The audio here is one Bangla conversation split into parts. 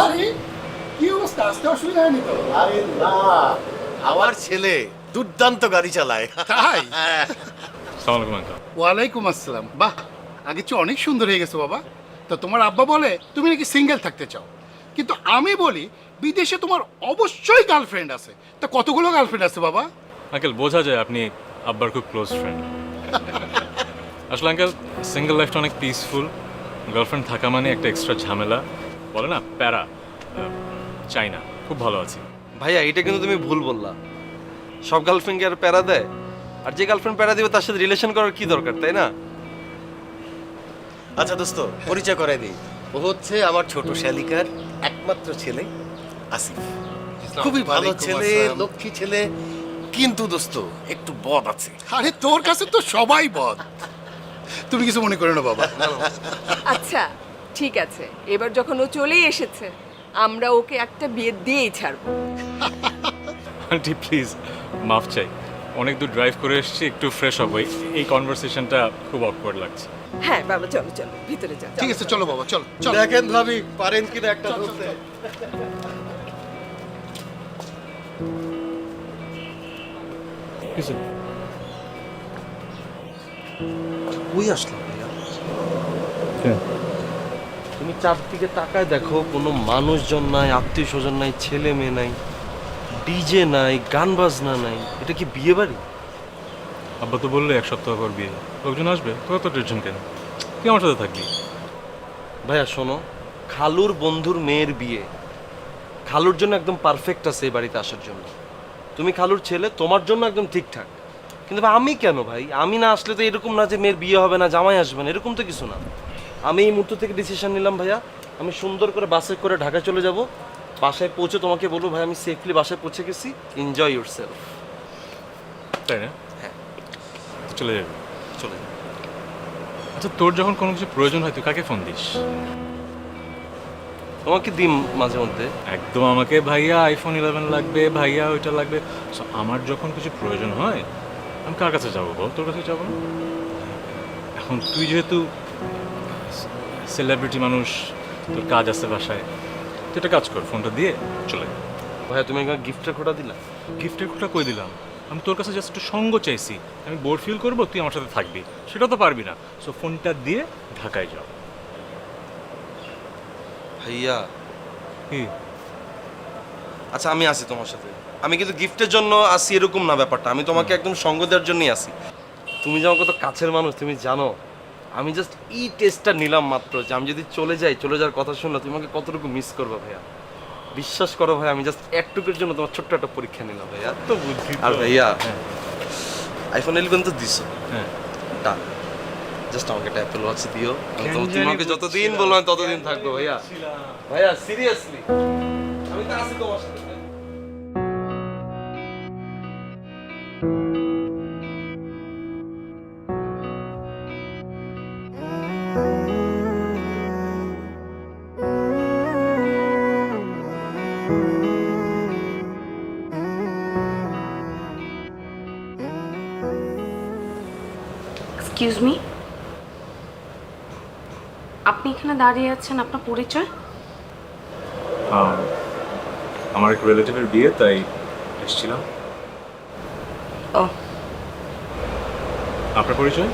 আরে কি অবস্থা, আসতে অসুবিধা হয়নি তো? আরে না, আমার ছেলে দুর্দান্ত গাড়ি চালায়। তাই? সালাম আলাইকুম আঙ্কেল। ওয়ালাইকুম আসসালাম। বাহ, আগের চেয়ে অনেক সুন্দর হয়ে গেছে বাবা। তো তোমার আব্বা বলে তুমি নাকি সিঙ্গেল থাকতে চাও, কিন্তু আমি বলি বিদেশে তোমার অবশ্যই গার্লফ্রেন্ড আছে। তা কতগুলো গার্লফ্রেন্ড আছে বাবা? আঙ্কেল বোঝা যায় আপনি আব্বার খুব ক্লোজ ফ্রেন্ড। আসলে আঙ্কেল সিঙ্গেল লাইফটা অনেক পিসফুল, গার্লফ্রেন্ড থাকা মানে একটা এক্সট্রা ঝামেলা, বলে না প্যারা, চাই না। খুব ভালো আছি। ভাইয়া এটা কিন্তু তুমি ভুল বললা। সব গার্লফ্রেন্ডকে আর প্যারা দেয়? আর যে গার্লফ্রেন্ড প্যারা দিবে তার সাথে রিলেশন করার কি দরকার, তাই না? আচ্ছা দোস্ত, পরিচয় করাই দিই। ও হচ্ছে আমার ছোট শালিকার একমাত্র ছেলে আসিফ। খুবই ভালো ওয়ালাইকুম ছেলে, আসসালাম। লক্ষ্মী ছেলে, কিন্তু দোস্ত একটু বদ আছে। আরে তোর কাছে তো সবাই বদ, তুমি কিছু মনে করো না বাবা। আচ্ছা ঠিক আছে, এবার যখন ও চলেই এসেছে আমরা ওকে একটা বিয়ে দিয়েই ছাড়বো। আন্টি প্লিজ মাফ চাই, অনেক দূর ড্রাইভ করে এসেছি, একটু ফ্রেশ হবো। এই কনভারসেশনটা খুব অকওয়ার্ড লাগছে। হ্যাঁ বাবা চলো চলো ভিতরে যাও। ঠিক আছে চলো বাবা, চলো চলো। দেখেন ভাবি পারেন কিনা একটা ধরতে। কিছু কই আসলাম ভাইয়া? তুমি চারদিকে তাকায় দেখো, কোনো মানুষজন নাই, আত্মীয় স্বজন নাই, ছেলে মেয়ে নাই, ডিজে নাই, গান বাজনা নাই। এটা কি বিয়ে বাড়ি? আব্বা তো বললে এক সপ্তাহ পর বিয়ে, লোকজন আসবে, তোরা তো টেনশন কেন? তুই আমার সাথে থাকবি। ভাইয়া শোনো, খালুর বন্ধুর মেয়ের বিয়ে, খালুর জন্য একদম পারফেক্ট আছে এই বাড়িতে আসার জন্য। তুমি খালুর ছেলে, তোমার জন্য একদম ঠিকঠাক। কিন্তু ভাই আমি কেন ভাই? আমি না আসলে তো এরকম না যে মেয়ের বিয়ে হবে না, জামাই আসবে না, এরকম তো কিছু না। আমি এই মুহূর্ত থেকে ডিসিশন নিলাম ভাইয়া, আমি সুন্দর করে বাসে করে ঢাকা চলে যাব। বাসায় পৌঁছে তোমাকে বলবো ভাই আমি সেফলি বাসায় পৌঁছে গেছি, এনজয় ইউর সেলফ। তাই না? হ্যাঁ। তো চলে যাবে। চলে যাও। আচ্ছা তোর যখন কোনো কিছু প্রয়োজন হয় তুই কাকে ফোন দিস? তোমাকে দিন মাঝে মধ্যে। একদম আমাকে ভাইয়া আইফোন 11 লাগবে, ভাইয়া ওইটা লাগবে। So, আমার যখন কিছু প্রয়োজন হয় আমি কার কাছে যাবো বল? তোর কাছে যাবো না? এখন তুই যেহেতু সেলিব্রিটি মানুষ, তোর কাজ আছে বাসায়, তুই একটা কাজ কর, ফোনটা দিয়ে চলে যা। ভাইয়া তুমি একবার গিফটের খোটা দিলা। গিফটের কথা কই দিলাম? আমি তোর কাছে জাস্ট একটু সঙ্গ চাইছি, আমি বোর ফিল করবো, তুই আমার সাথে থাকবি, সেটা তো পারবি না। সো ফোনটা দিয়ে ঢাকায় যাও। ভাইয়া কি? আচ্ছা আমি আসি তোমার সাথে, আমি কিন্তু গিফটের জন্য আসি এরকম না ব্যাপারটা, আমি তোমাকে একদম সঙ্গ দেওয়ার জন্যই আসি। তুমি যে আমার কত কাছের মানুষ তুমি জানো। আমি জাস্ট এই টেস্টটা নিলাম মাত্র যে আমি যদি চলে যাই, চলে যাওয়ার কথা শুনলে তুমি আমাকে কতটুকু মিস করবে ভাইয়া। বিশ্বাস করো ভাই, আমি জাস্ট একটুকুর জন্য তোমার ছোট্ট একটা পরীক্ষা নিলাম ভাইয়া। তো বুদ্ধি তো। আর ভাইয়া হ্যাঁ, আইফোন 11 তো দিছো, হ্যাঁ। ডান। জাস্ট আমাকে একটা অ্যাপেল ওয়াচ দিও, আমি কেন তুমি জানি আমাকে যতদিন বুঝছিলাম। বললাম ততদিন থাকবো ভাইয়া। ভাইয়া সিরিয়াসলি আমি তো আছি তোমার সাথে ভাই। এক্সকিউজ মি, আপনি এখানে দাঁড়িয়ে আছেন, আপনার পরিচয়? আমার এক রিলেটিভের বিয়ে, তাই এসেছিলাম। ও আপনার পরিচয়?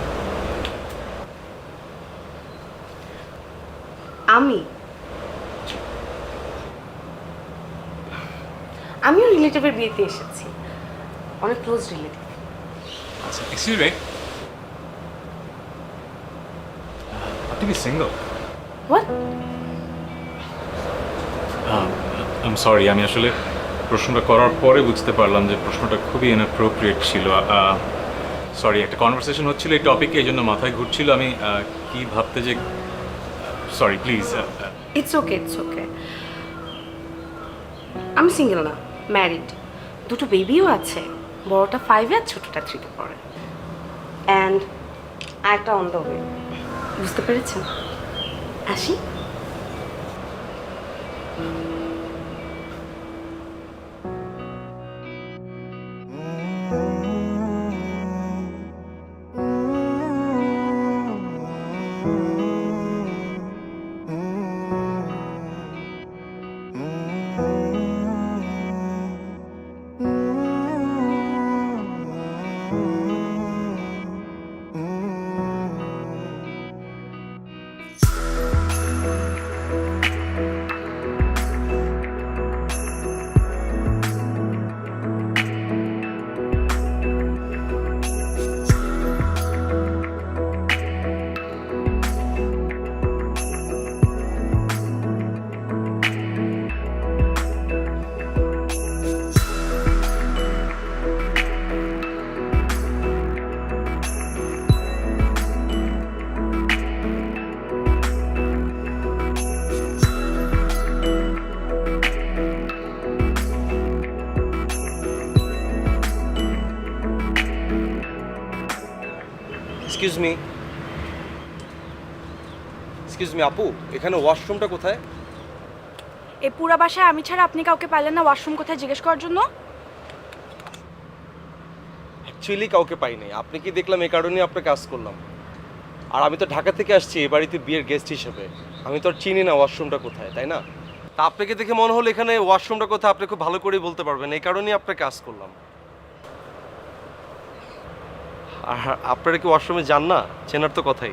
আমি আমিও রিলেটিভের বিয়েতে এসেছি, অনেক ক্লোজ রিলেটিভ। আচ্ছা এক্সকিউজ মি, আপনি কি সিঙ্গল? হোয়াট? আম সরি, আমি আসলে প্রশ্নটা করার পরে বুঝতে পারলাম যে প্রশ্নটা খুবই ইনঅ্যাপ্রোপ্রিয়েট ছিল। সরি, একটা কনভারসেশন হচ্ছিল এই টপিকে, এই জন্য মাথায় ঘুরছিল, আমি কি ভাবতে যে, sorry please. It's okay, it's okay. আমি সিঙ্গেল না, ম্যারিড, দুটো বেবিও আছে, বড়টা 5-এ আর ছোটটা 3-তে পড়ে, অ্যান্ড একটা অন দ্য ওয়ে। বুঝতে পেরেছেন? আসি। এক্সকিউজ মি আপু, এখানে ওয়াশরুমটা কোথায়? এই পুরা বাসায় আমি ছাড়া আপনি কাউকে পাইলেন না ওয়াশরুম কোথায় জিজ্ঞেস করার জন্য? অ্যাকচুয়ালি কাউকে পাই নাই, আপনি কি দেখলাম এই কারণে আপনাকে কাজ করলাম। আর আমি তো ঢাকা থেকে আসছি এই বাড়িতে বিয়ের গেস্ট হিসেবে, আমি তো আর চিনি না ওয়াশরুমটা কোথায়, তাই না? তা আপনাকে দেখে মনে হলো এখানে ওয়াশরুমটা কোথায় আপনি খুব ভালো করেই বলতে পারবেন, এই কারণেই আপনাকে কাজ করলাম। আর আপনারা কি ওয়াশরুমে যান না? চেনার তো কথাই।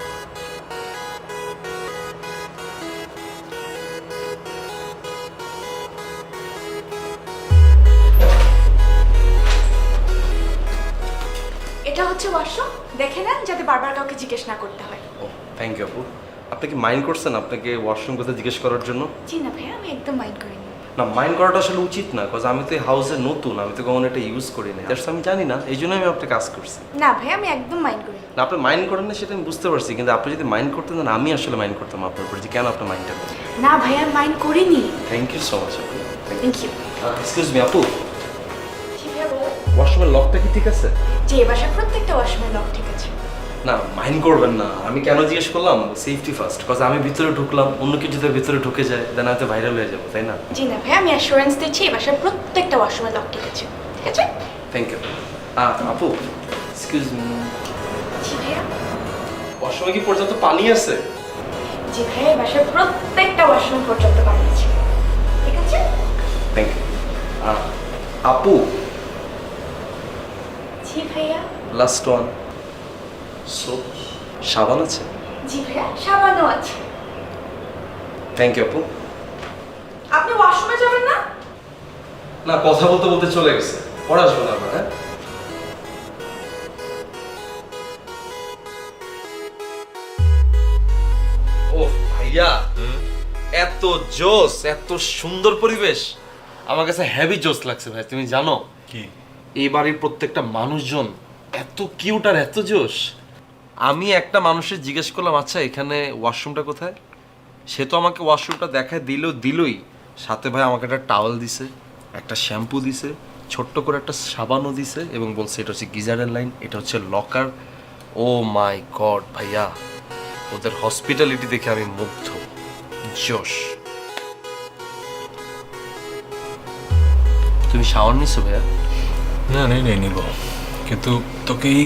এটা হচ্ছে ওয়াশরুম, দেখে নেন যাতে বারবার কাউকে জিজ্ঞেস না করতে হয়। ও থ্যাংক ইউ আপু। আপনি কি মাইন্ড করছেন আপনাকে ওয়াশরুম কোথায় জিজ্ঞেস করার জন্য? জি না ভাইয়া, আমি একদম মাইন্ড করিনি। না, মাইন্ড করাটা আসলে উচিত না, বিকজ আমি তো এই হাউসে নতুন, আমি তো কখনো এটা ইউজ করি না, দ্যাটস আমি জানি না, এই জন্য আমি আপনাকে কাজ করছি। না ভাইয়া, আমি একদম মাইন্ড করিনি। না, আপনি মাইন্ড করেন না সেটা আমি বুঝতে পারছি, কিন্তু আপনি যদি মাইন্ড করতেন না আমি আসলে মাইন্ড করতাম আপনার উপর, যে কেন আপনি মাইন্ডটা করেন। না ভাইয়া, মাইন্ড করিনি। থ্যাংক ইউ সো মাচ আপু। Thank you. এক্সকিউজ মি আপু, জি ভাইয়া বলুন। ওয়াশরুমের লকটা কি ঠিক আছে? যে এ বাসার প্রত্যেকটা ওয়াশরুমের লক ঠিক আছে। না, মাইন্ড করবেন না, আমি কেন জিজ্ঞেস করলাম, সেফটি ফার্স্ট, বিকজ আমি ভিতরে ঢুকলাম, অন্য কিছু যদি ভিতরে ঢুকে যায় দেন হয়তো ভাইরাল হয়ে যাবো, তাই না? জি না ভাইয়া, আমি অ্যাসুরেন্স দিচ্ছি এ বাসার প্রত্যেকটা ওয়াশরুমের লক ঠিক আছে। ঠিক আছে? Thank you. আপু এক্সকিউজ মি, জি ভাইয়া। ওয়াশরুমে কি পর্যাপ্ত পানি আছে? জি ভাইয়া, এ বাসার প্রত্যেকটা ওয়াশরুম পর্যন্ত পানি আছে। ঠিক আছে? Thank you. আপু জি ভাইয়া। লাস্ট ওয়ান, সোপ সাবান আছে? জি ভাইয়া, সাবানও আছে। থ্যাংক ইউ আপু। আপনি ওয়াশরুমে যাবেন না? না, কথা বলতে বলতে চলে গেছে, পরে আসবো না, হ্যাঁ? ও ভাইয়া, এত জোস, এত সুন্দর পরিবেশ, আমার কাছে হেভি জোস লাগছে ভাই। তুমি জানো কি? এই বাড়ির প্রত্যেকটা মানুষজন এত কিউট আর এত জোস। আমি একটা মানুষের জিজ্ঞেস করলাম, আচ্ছা এখানে ওয়াশরুমটা কোথায়? সে তো আমাকে ওয়াশরুমটা দেখায় দিলই, সাথে ভাই আমাকে একটা টাওয়েল দিছে, একটা শ্যাম্পু দিছে, ছোট্ট করে একটা সাবানও দিছে, এবং বলছে এটা হচ্ছে গিজারের লাইন, এটা হচ্ছে লকার। ও মাই গড ভাইয়া, ওদের হসপিটালিটি দেখে আমি মুগ্ধ। জোশ। তুমি শাওয়ার নিছো ভাইয়া? না, নেই নিব, কিন্তু তোকে এই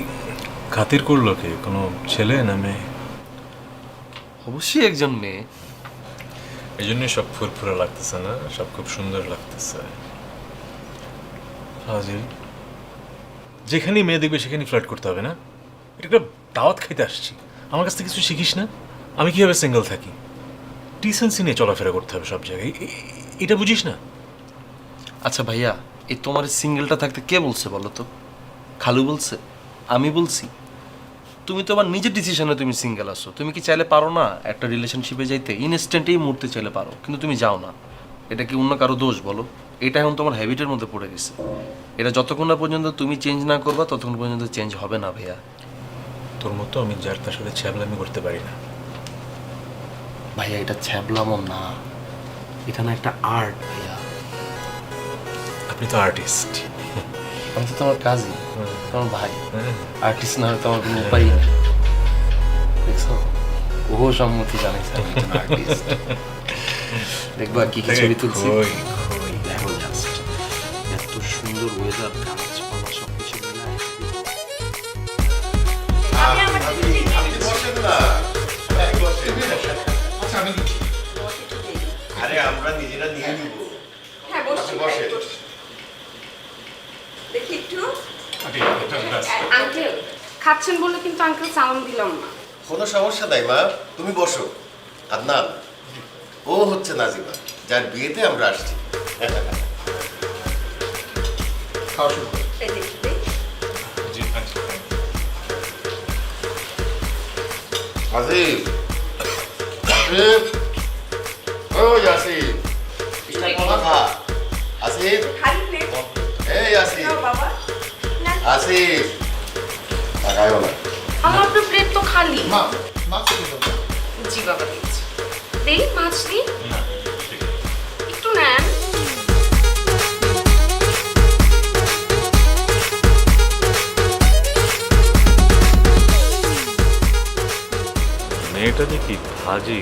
খাতির করলো কে? কোনো ছেলে না মেয়ে? অবশ্যই একজন মেয়ে। এই জন্যই সব ফুরফুরা লাগতেছে না, সব খুব সুন্দর লাগতেছে। ফাজিল, যেখানেই মেয়ে দেখবে সেখানেই ফ্লার্ট করতে হবে না? এটা একটা দাওয়াত খাইতে আসছি, আমার কাছ থেকে কিছু শিখিস না? আমি কীভাবে সিঙ্গেল থাকি, ডিসেন্সি নিয়ে চলাফেরা করতে হবে সব জায়গায়, এটা বুঝিস না? আচ্ছা ভাইয়া, এই তোমার সিঙ্গেলটা থাকতে কে বলছে বলো তো? খালু বলছে? আমি বলছি? তুমি তো আমার নিজের ডিসিশনে তুমি সিঙ্গেল আসো। তুমি কি চাইলে পারো না একটা রিলেশনশিপে যাইতে? ইনস্ট্যান্ট এই মুহূর্তে চাইলে পারো, কিন্তু তুমি যাও না। এটা কি অন্য কারো দোষ বলো? এটা এখন তোমার হ্যাবিটের মধ্যে পড়ে গেছে। এটা যতক্ষণ না পর্যন্ত তুমি চেঞ্জ না করবা ততক্ষণ পর্যন্ত চেঞ্জ হবে না ভাইয়া। তোর মতো আমি যার তার সাথে ছ্যাবলামি করতে পারি না ভাইয়া, এটা ছ্যাবলামো না, এটা না একটা আর্ট ভাইয়া। আপনি তো আর্টিস্ট। আমি তো তোমার কাজই, তোমার ভাই। আর্টিস্ট না হলে তোমার কোনো উপায় নেই। দেখছো, ও সম্মতি জানাইছে আমি একজন আর্টিস্ট। দেখবা কি কি ছবি তুলছি। দেখো জাস্ট এত সুন্দর ওয়েদার, গাছপালা সবকিছু মিলায়। আচ্ছা আমি আরে আমরা নিজেরা নিয়ে নিব। হ্যাঁ, বসে দেখি একটু। আঙ্কেল খাচ্ছেন বলে কিন্তু আঙ্কেল সালাম দিলাম না। কোনো সমস্যা নাই মা, তুমি বসো। আদনান, ও হচ্ছে নাজিমা, যার বিয়েতে আমরা আসছি। খাওয়া শুরু করো। এই দেখি। আসিফ, আসিফ, ওই আসিফ, এটা কোনা খা। আসিফ, খালি প্লেট এই আসিফ, নাও বাবা। না, আসিফ, তাকায়ও না। আমার তো প্লেট তো খালি। মা মাছ খেতে দাও। জি বাবা দিচ্ছি। দেই মাছ দিই, একটু নেন। মেয়েটা যে কি হাজি,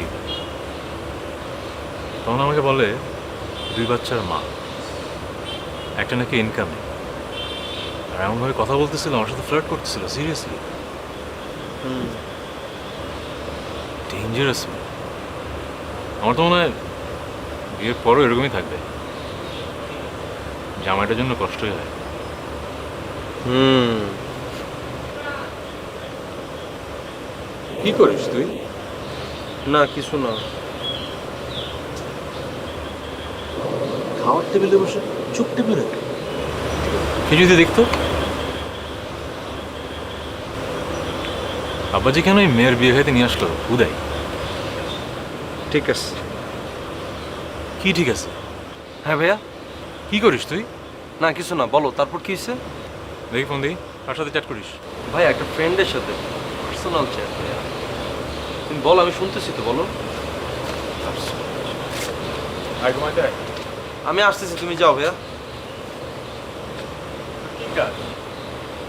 তখন আমাকে বলে 2 বাচ্চার মা, একটা নাকি ইনকামে, আর এমনভাবে কথা বলতেছিল, আমার সাথে ফ্লার্ট করতেছিল। Seriously dangerous. আমার তো মনে হয় বিয়ের পরও এরকমই থাকবে, জামাইটার জন্য কষ্টই হয়। কি করিস তুই? না কিছু না, খাওয়ার টেবিলে বসে চোখ টিপে রাখে। কি যদি দেখতো আব্বাজি কেন এই মেয়ের বিয়ে খাইতে নিয়ে আসলো উদয়? ঠিক আছে। কি ঠিক আছে? হ্যাঁ ভাইয়া। কি করিস তুই? না কিছু না, বলো তারপর কি হয়েছে? দেখি ফোন দিই, কার সাথে চ্যাট করিস? ভাই একটা ফ্রেন্ডের সাথে পার্সোনাল চ্যাট ভাইয়া। তুমি বলো, আমি শুনতেছি তো, বলো। আমি আসতেছি, তুমি যাও ভাইয়া।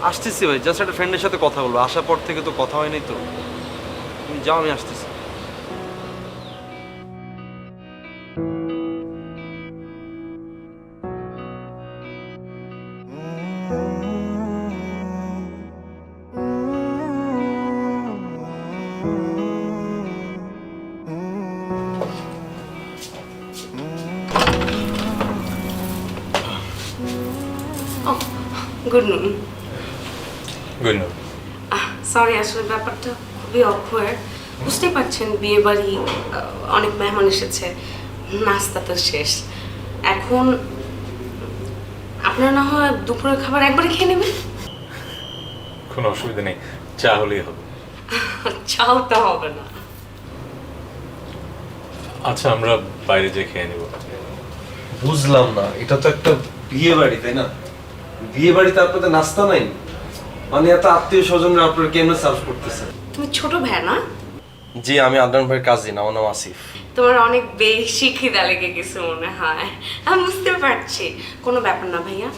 আসতেছি ভাই, জাস্ট একটা ফ্রেন্ডের সাথে কথা বলবো, আসার পর থেকে তো কথা হয়নি তো। তুমি যাও, আমি আসতেছি। Good morning. Good night. Sorry, আসলে ব্যাপারটা খুবই অকওয়ার্ড। বুঝতেই পারছেন, বিয়ে বাড়ি, অনেক মেহমান এসেছে, নাস্তা তো শেষ। এখন আপনারা না হয় দুপুরের খাবার একবারে খেয়ে নেবেন? কোনো অসুবিধা নেই, চা হলেই হবে। চাও তো হবে না। আচ্ছা, আমরা বাইরে যেয়ে খেয়ে নেব। বুঝলাম না, এটা তো একটা বিয়ে বাড়ি, তাই না? বিয়ে বাড়িতে আপনাদের নাস্তা নাই? মানে এত আত্মীয় স্বজনরা আপনারা কেমনে সার্ভ করতেছেন? তুমি ছোট ভাই না? জি, আমি আদনান ভাইয়ের কাজিন, আমার নাম আসিফ। তোমার অনেক বেশি খিদা লেগে গেছে মনে হয়। আমি বুঝতে পারছি, কোনো ব্যাপার না ভাইয়া।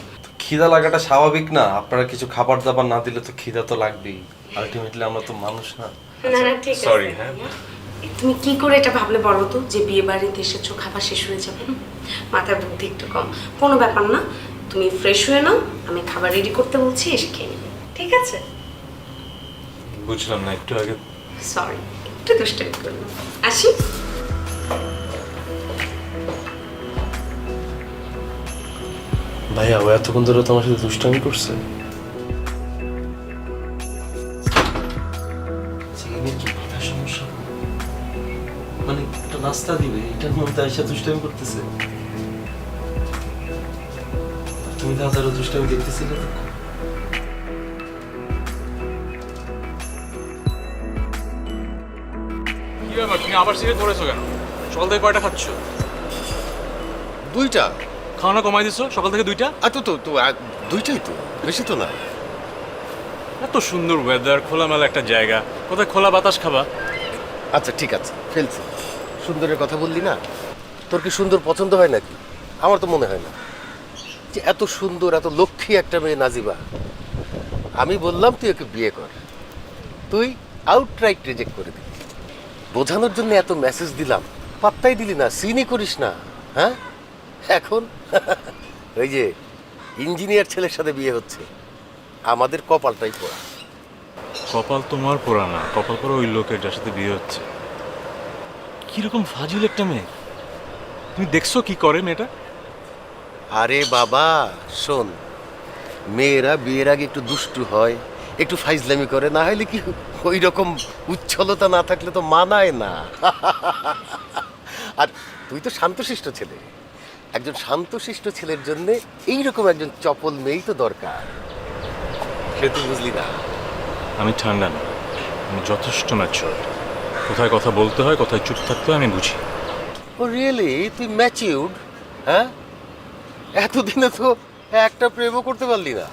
খিদা লাগাটা স্বাভাবিক না? আপনারা কিছু খাবার দাবার না দিলে তো খিদা তো লাগবেই। আলটিমেটলি আমরা তো মানুষ না। না না, ঠিক আছে। Sorry, হ্যাঁ। ভাইয়া। তুমি কি করে এটা ভাবলে বলো তো, যে বিয়ে বাড়িতে এসেছো খাবার শেষ হয়ে যাবে? মাথার বুদ্ধি একটু কম। কোনো ব্যাপার না, তুমি ফ্রেশ হয়ে নাও, আমি খাবার রেডি করতে বলছি, এসে খেয়ে নেবে, ঠিক আছে? বুঝলাম না, একটু আগে সরি, একটু দুষ্টামি করলাম। আসি। ভাইয়া, ও এতক্ষণ ধরে তোমার সাথে দুষ্টামি করছে? সমস্যা মানে একটা নাস্তা দিবে, এটার মধ্যে এসে দুষ্টামি করতেছে? তুমি তো হাজারো দুষ্টামি দেখতেছিলে। কি ব্যাপার, তুমি আবার সিগারেট ধরেছো কেন? সকাল থেকে কয়টা খাচ্ছ? 2টা। খাওয়ানো কমাই দিছো সকাল থেকে 2টা? তো 2টাই তো, বেশি তো না। এত সুন্দর ওয়েদার, খোলামেলা একটা জায়গা, কোথায় খোলা বাতাস খাবা? আচ্ছা ঠিক আছে, ফেলছি। সুন্দরের কথা বললি না, তোর কি সুন্দর পছন্দ হয় নাকি? আমার তো মনে হয় না যে এত সুন্দর, এত লক্ষ্মী একটা মেয়ে নাজিবা। আমি বললাম তুই ওকে বিয়ে কর, তুই আউটরাইট রিজেক্ট করে দিলি। বোঝানোর জন্য এত মেসেজ দিলাম, পাত্তাই দিলি না, সিনই করিস না। হ্যাঁ, এখন ওই যে ইঞ্জিনিয়ার ছেলের সাথে বিয়ে হচ্ছে, আমাদের কপালটাই পোড়া। কপাল তোমার পোড়া না, কপাল পোড়া ওই লোকের যার সাথে বিয়ে হচ্ছে। কিরকম ফাজিল একটা মেয়ে, তুমি দেখছো কি করে মেয়েটা? আরে বাবা শোন, মেয়েরা বিয়ের আগে একটু দুষ্টু হয়, একটু ফাইজলামি করে, না হলে কি ওই রকম উচ্ছলতা না থাকলে তো মানায় না। আর তুই তো শান্তশিষ্ট ছেলে, একজন শান্তশিষ্ট ছেলের জন্য এইরকম একজন চপল মেয়েই তো দরকার। সে তুই বুঝলি না? আমি ঠান্ডা না, আমি যথেষ্ট ম্যাচিওর। কোথায় কথা বলতে হয়, কোথায় চুপ থাকতে হয় আমি বুঝি। ও রিয়েলি? তুই ম্যাচিউরড? হ্যাঁ, এতদিনে তো একটা প্রেমও করতে পারলি না।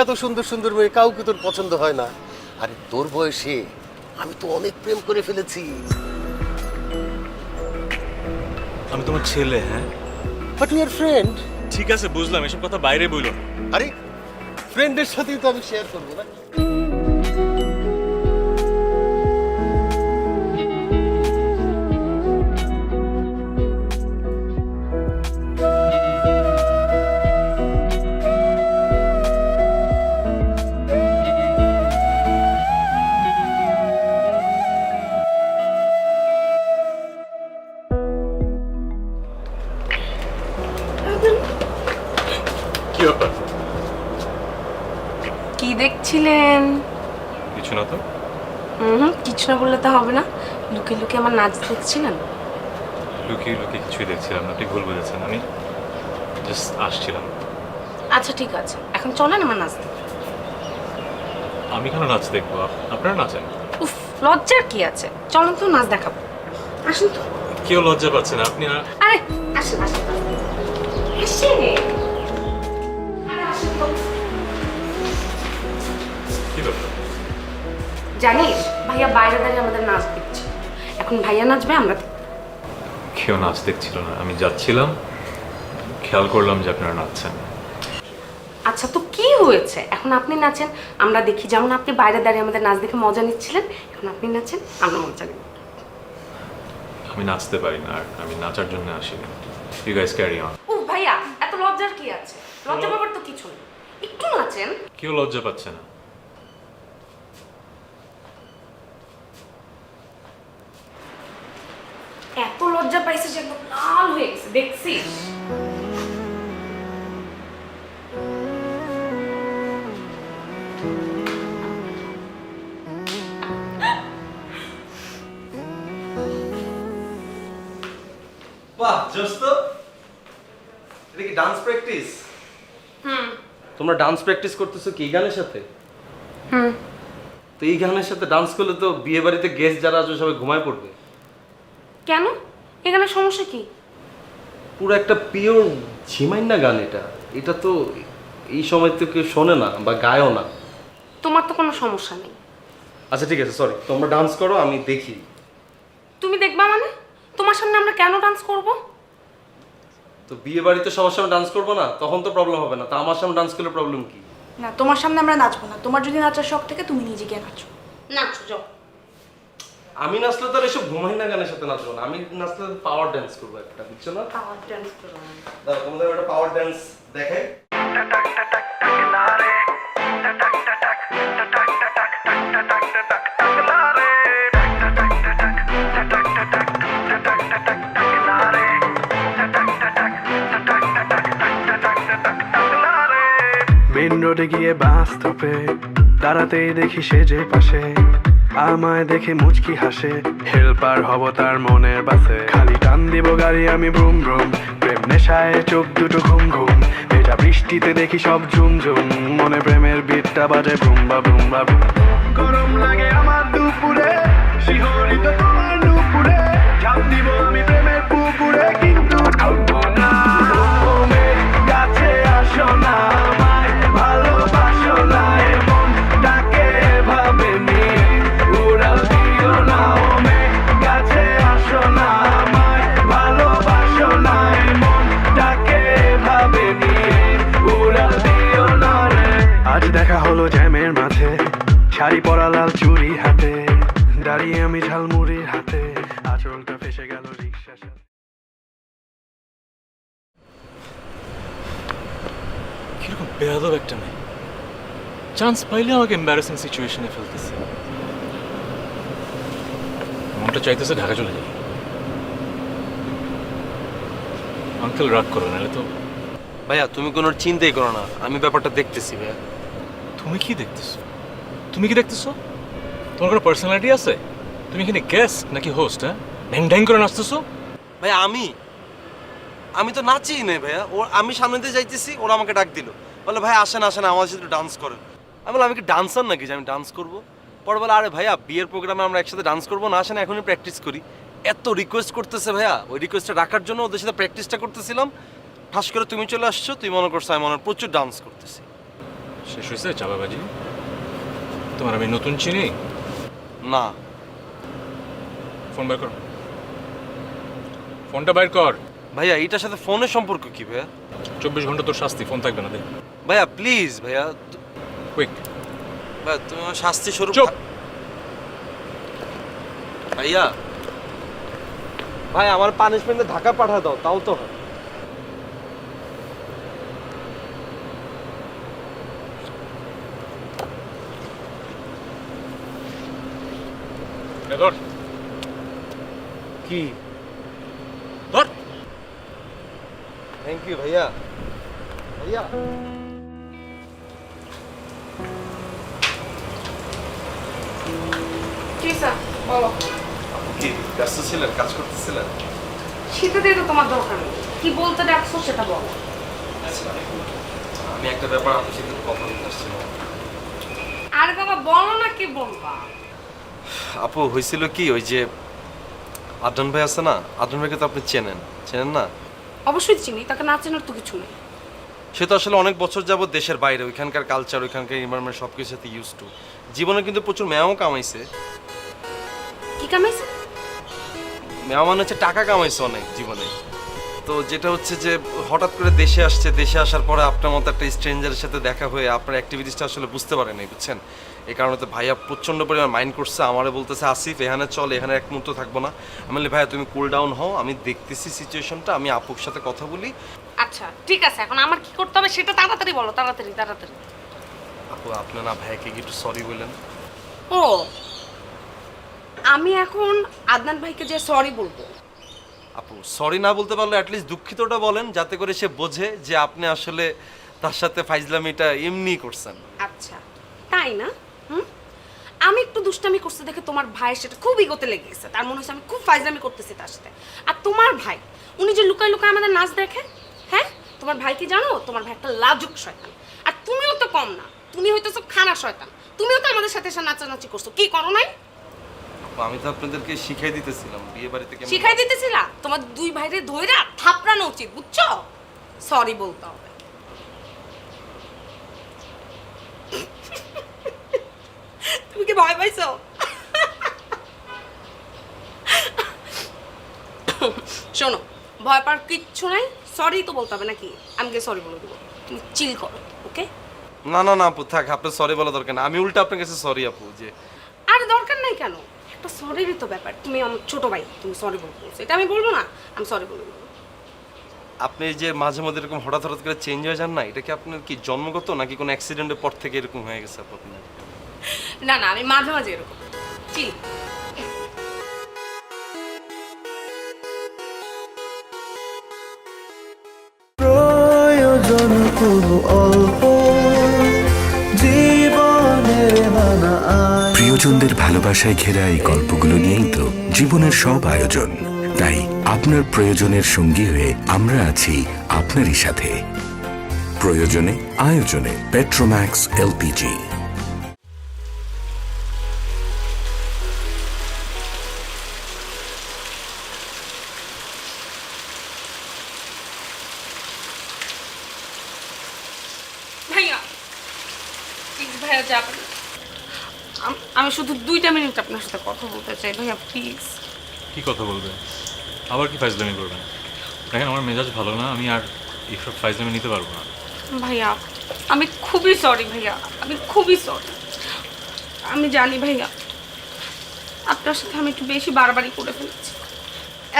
এত সুন্দর সুন্দর মেয়ে কাউকে তোর পছন্দ হয় না। আরে তোর বয়সে আমি তো অনেক প্রেম করে ফেলেছি। আমি তোমার ছেলে, হ্যাঁ? But your friend. ঠিক আছে, বুঝলাম, এসব কথা বাইরে বইলো না। আরে ফ্রেন্ডের সাথেই তো আমি শেয়ার করবো না। কি ব্যাপার? কি দেখছিলেন? কিছু না তো। কিছু না বললে তো হবে না। লুকিয়ে লুকিয়ে আমার নাচ দেখছিলেন? লুকিয়ে লুকিয়ে কিছুই দেখছিলাম না, ঠিক ভুল বুঝেছেন। আমি জাস্ট আসছিলাম। আচ্ছা ঠিক আছে, এখন চলেন আমার নাচ দেখতে। আমি কেন নাচ দেখবো? আপনারা নাচেন। উফ, লজ্জার কি আছে, চলেন তো নাচ দেখাবো। আসুন তো। কেউ লজ্জা পাচ্ছে না, আপনি আরে আসেন আসেন আসেন। আরে আসেন তো। কি ব্যাপার? জানিস ভাইয়া বাইরে দাঁড়িয়ে আমাদের নাচ দেখছে। এখন ভাইয়া নাচবে, আমরা দেখব। কেউ নাচ দেখছিল না, আমি যাচ্ছিলাম, খেয়াল করলাম যে আপনারা নাচছেন। আচ্ছা তো কি হয়েছে, এখন আপনি নাচেন, আমরা দেখি। যেমন আপনি বাইরে দাঁড়িয়ে আমাদের নাচ দেখে মজা নিচ্ছিলেন, এখন আপনি নাচেন, আমরা মজা নিব। আমি নাচতে পারি না, আর আমি নাচার জন্য আসিনি। You guys carry on. ও ভাইয়া, এত লজ্জার কি আছে? লজ্জা পাবার তো কিছু নেই, একটু নাচেন। কেউ লজ্জা পাচ্ছে না। এত লজ্জা পাইছে যে একদম লাল হয়ে গেছে, দেখছিস? বাহ, জোস তো। এটা কি ডান্স প্র্যাকটিস? তোমরা ডান্স প্র্যাকটিস করতেছো কি এই গানের সাথে? তো এই গানের সাথে ডান্স করলে তো বিয়ে বাড়িতে গেস্ট যারা আছে সবাই ঘুমায় পড়বে। কেন, এখানে সমস্যা কি? পুরো একটা পিওর ঝিমাইন্না গান এটা। এটা তো এই সময় তো কেউ শোনে না বা গায়ও না। তোমার তো কোনো সমস্যা নেই। আচ্ছা ঠিক আছে, সরি, তোমরা ডান্স করো, আমি দেখি। তুমি দেখবা মানে? তোমার সামনে আমরা কেন ডান্স করব? তো বিয়ে বাড়িতে সবার সামনে ডান্স করবো না, তখন তো প্রবলেম হবে না। তা আমার সামনে ডান্স করলে প্রবলেম কি? না, তোমার সামনে আমরা নাচবো না। তোমার যদি নাচার শখ থেকে তুমি নিজে গিয়ে নাচো। নাচো যাও। আমি নাচলে তো আর এসব ঘুমাইন্না গানের সাথে নাচবো না। আমি নাচলে পাওয়ার ডান্স করবো একটা, বুঝছো না? পাওয়ার ডান্স করো। দাঁড়াও, তোমাদের একটা পাওয়ার ডান্স দেখাই। মেন রোডে গিয়ে বাস স্টপে দাঁড়াতেই দেখি সে যে পাশে আমায় দেখে মুচকি হাসে। হেল্পার হব তার মনের বাসে, খালি টান দিব গাড়ি আমি ব্রুম ব্রুম। প্রেম নেশায় চোখ দুটো ঘুম ঘুম, ভেজা বৃষ্টিতে দেখি সব ঝুম ঝুম। মনে প্রেমের বিটটা বাজে ব্রুম্বা ব্রুম্বা ব্রুম। গরম লাগে আমার দুপুরে, শিহরিত তোমার নুপুরে। ঝাঁপ দিব আমি প্রেমের পুকুরে, কিন্তু ডুববো না। ও মেঘ, কাছে আসো না, আমায় ভালোবাসো না। এমন ডাকে ভাবে নিয়ে উড়াল দিও না। ও মেঘ, কাছে আসো না, আমায় ভালোবাসো না। এমন ডাকে ভাবে নিয়ে উড়াল দিও না রে। আজ দেখা হলো জ্যামের মাঝে, শাড়ি পরা লাল চুড়ি হাতে, দাঁড়িয়ে আমি ঝালমুড়ির হাতে, আঁচলটা ফেসে গেল রিক্সার সাথে। কিরকম বেয়াদব একটা মেয়ে, চান্স পাইলে আমাকে এম্বারাসিং সিচুয়েশনে ফেলতেছে। মনটা চাইতেছে ঢাকা চলে যাই। আঙ্কেল রাগ করো, নাহলে তো। ভাইয়া তুমি কোনো চিন্তাই করো না, আমি ব্যাপারটা দেখতেছি ভাইয়া। তুমি কি দেখতেছো? তুমি কি দেখতেছো? তোমার কোনো পার্সোনালিটি আছে? তুমি এখানে গেস্ট নাকি হোস্ট? হ্যাঁ, ঢ্যাং ঢ্যাং করে নাচতেছো। ভাইয়া আমি তো নাচি নাই ভাইয়া। আমি সামনে দিয়ে যাইতেছি, ওরা আমাকে ডাক দিল, বলে ভাই আসেন আসেন আমার সাথে ডান্স করেন। আমি বললাম আমি কি ডান্সার নাকি যে আমি ডান্স করবো? পরে বলে আরে ভাইয়া বিয়ের প্রোগ্রামে আমরা একসাথে ডান্স করবো না, আসেন এখনই প্র্যাকটিস করি। এত রিকোয়েস্ট করতেছে ভাইয়া, ওই রিকোয়েস্টটা রাখার জন্য ওদের সাথে প্র্যাকটিসটা করতেছিলাম। ঠাস করে তুমি চলে আসছো, তুমি মনে করছো আমি মনে হয় প্রচুর ডান্স করতেছি। শেষ হয়েছে চাপাবাজি? তোমার আমি নতুন চিনি না ফোন বের কর, ফোনটা বের কর। ভাইয়া এটার সাথে ফোনের সম্পর্ক কি ভাইয়া? 24 ঘন্টা তোর শাস্তি, ফোন থাকবে না। দে ভাইয়া প্লিজ ভাইয়া, কুইক। ভাইয়া তুমি আমার শাস্তি স্বরূপ। চুপ। ভাইয়া ভাই আমার পানিশমেন্টে ঢাকা পাঠা দাও, তাও তো হয়। ধর কি? ধর। থ্যাংক ইউ ভাইয়া। ভাইয়া কি স্যার বলো। আপু কি ব্যস্ত ছিলেন, কাজ করতেছিলেন? সেটা দিয়ে তো তোমার দরকার নেই, কি বলতে ডাকছো সেটা বলো। আমি একটা ব্যাপার আপনার সাথে কথা বলতে আসছিলাম। আরে বাবা বলো না, কি বলবা? আপু হয়েছিল কি, ওই যে আদনান ভাই আছে না, আদনান ভাইকে তো আপনি চেনেন চেনেন না? অবশ্যই চিনি, তাকে না চেনার তো কিছু নেই। সে তো আসলে অনেক বছর যাবত দেশের বাইরে, ওইখানকার কালচার, ওইখানকার এনভায়রনমেন্ট সব কিছুর সাথে ইউজ টু। জীবনে কিন্তু প্রচুর মেয়াও কামাইছে। কি কামাইছে? মেয়া মানে হচ্ছে টাকা কামাইছে অনেক জীবনে। তো যেটা হচ্ছে যে হঠাৎ করে দেশে আসছে, দেশে আসার পরে আপনার মতো একটা স্ট্রেঞ্জারের সাথে দেখা হয়ে আপনার অ্যাক্টিভিটিসটা আসলে বুঝতে পারে নাই, বুঝছেন? এই কারণে তো ভাইয়া প্রচণ্ড পরিমাণ মাইন্ড করছে, আমারে বলতেছে আসিফ এখানে চল, এখানে এক মুহূর্ত থাকবো না। আমি বলি ভাইয়া তুমি কুল ডাউন হও, আমি দেখতেছি সিচুয়েশনটা, আমি আপুর সাথে কথা বলি। আচ্ছা ঠিক আছে, এখন আমার কি করতে হবে সেটা তাড়াতাড়ি বলো, তাড়াতাড়ি তাড়াতাড়ি। আপু আপনি না ভাইয়াকে কি একটু সরি বললেন? ও আমি এখন আদনান ভাইকে যে সরি বলবো? আপু সরি না বলতে পারলে অ্যাটলিস্ট দুঃখিতটা বলেন, যাতে করে সে বোঝে যে আপনি আসলে তার সাথে ফাইজলামিটা এমনি করছেন। আচ্ছা তাই না? হুম, আমি একটু দুষ্টামি করতে দেখে তোমার ভাইয়ের সেটা খুব ইগোতে লেগে গেছে, তার মনে হচ্ছে আমি খুব ফাইজলামি করতেছি তার সাথে। আর তোমার ভাই উনি যে লুকায় লুকায় আমাদের নাচ দেখে, হ্যাঁ তোমার ভাই কি জানো, তোমার ভাই একটা লাজুক শয়তান। আর তুমিও তো কম না, তুমি হইতেছো খানা শয়তান, তুমিও তো আমাদের সাথে এসে নাচানাচি করছো, কি করো নাই? আপু আমি তো আপনাদেরকে শিখাই দিতেছিলাম বিয়ে বাড়িতে কেমন। শিখাই দিতেছিলা? তোমার দুই ভাইরে ধইরা থাপড়ানো উচিত, বুঝছো? সরি বলতে হবে। তুমি কি ভয় পাইছো? শোনো, ভয় পাওয়ার কিচ্ছু নাই, সরি তো বলতে হবে নাকি? আমি গিয়ে সরি বলে দেবো, তুমি চিল করো, ওকে? না না না আপু থাক, আপনার সরি বলা দরকার না, আমি উল্টা আপনার কাছে সরি আপু। যে আর দরকার নাই কেন, একটা সরিরই তো ব্যাপার। তুমি আমার ছোট ভাই, তুমি সরি বলতে বলছো, এটা আমি বলবো না? আমি সরি বলে দেবো। আপনি যে মাঝে মধ্যে এরকম হঠাৎ হঠাৎ করে চেঞ্জ হয়ে যান না, এটা কি আপনার কি জন্মগত নাকি কোনো অ্যাক্সিডেন্টের পর থেকে এরকম হয়ে গেছে আপু আপনার? না না, আমি মাঝে মাঝে এরকম চিল। প্রয়োজন কোনো অল্প জীবনের মানা আয়। প্রিয়জনদের ভালোবাসায় ঘেরা এই গল্পগুলো নিয়েই তো জীবনের সব আয়োজন। তাই আপনার প্রয়োজনের সঙ্গী হয়ে আমরা আছি আপনারই সাথে। প্রয়োজনে আয়োজনে পেট্রোম্যাক্স এলপিজি। ভাইয়া প্লিজ, ভাইয়া যাবেন না। আমি শুধু 2টা মিনিট আপনার সাথে কথা বলতে চাই ভাইয়া, প্লিজ। কি কথা বলবেন? আবার কি ফাইজলামি করবেন? দেখেন আমার মেজাজ ভালো না, আমি আর এইসব ফাইজলামি নিতে পারবো না। ভাইয়া আমি খুবই সরি ভাইয়া, আমি খুবই সরি। আমি জানি ভাইয়া আপনার সাথে আমি একটু বেশি বাড়াবাড়ি করে ফেলেছি,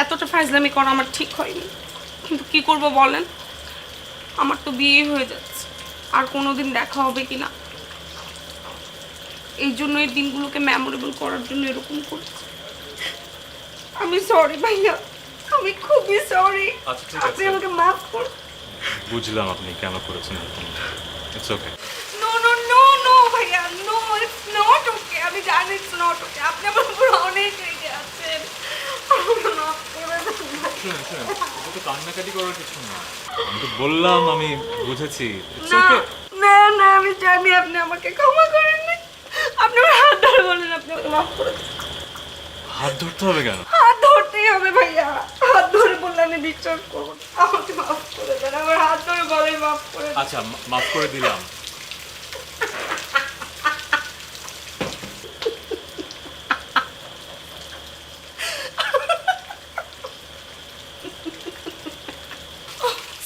এতটা ফাইজলামি করা আমার ঠিক হয়নি। কিন্তু কি করব বলেন, আমার তো বিয়ে হয়ে যাচ্ছে, আর কোনোদিন দেখা হবে কি না, এই জন্য এই দিনগুলোকে মেমোরেবল করার জন্য এরকম করছি। আমি সরি ভাইয়া, আমি খুবই সরি। আচ্ছা ঠিক আপনি আছে, আমাকে মাফ করুন। বুঝলাম আপনি কেন করেছেন এরকম। It's okay. No no no no ভাইয়া, নো, ইটস নট ওকে। আমি জানি ইটস নট ওকে, আপনি আমার উপর অনেক রেগে আছেন। আমাকে মাফ করে দিন। শুনুন শুনুন, এটা তো কান্নাকাটি করার কিছু না, আমি তো বললাম আমি বুঝেছি। ইটস না ওকে। না না, আমি জানি আপনি আমাকে ক্ষমা করেন না। আপনি আমার হাত ধরে বলেন আপনি আমাকে মাফ করে দিন। হাত ধরতে হবে কেন? হাত ধরতেই হবে ভাইয়া, হাত ধরে বললে আমি বিশ্বাস করবো না। আমাকে মাফ করে দেন, আমার হাত ধরে বলেন মাফ করে দেন। আচ্ছা মাফ করে দিলাম।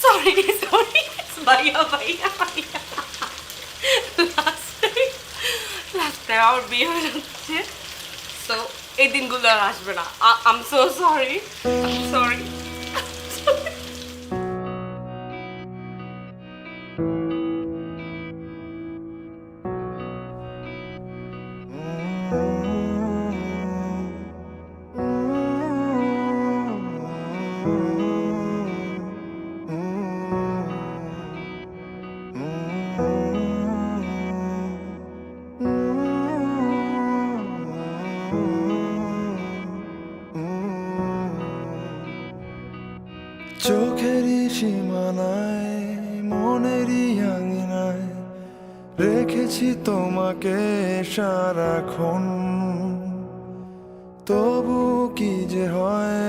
সরি সরি ভাইয়া ভাইয়া ভাইয়া, লাস্টে আমার বিয়ে হয়ে যাচ্ছে, তো এই দিনগুলো আর আসবে না। I am so sorry, sorry. চোখেরই সীমানায় মনেরই আঙিনায় রেখেছি তোমাকে সারাক্ষণ। তবু কি যে হয়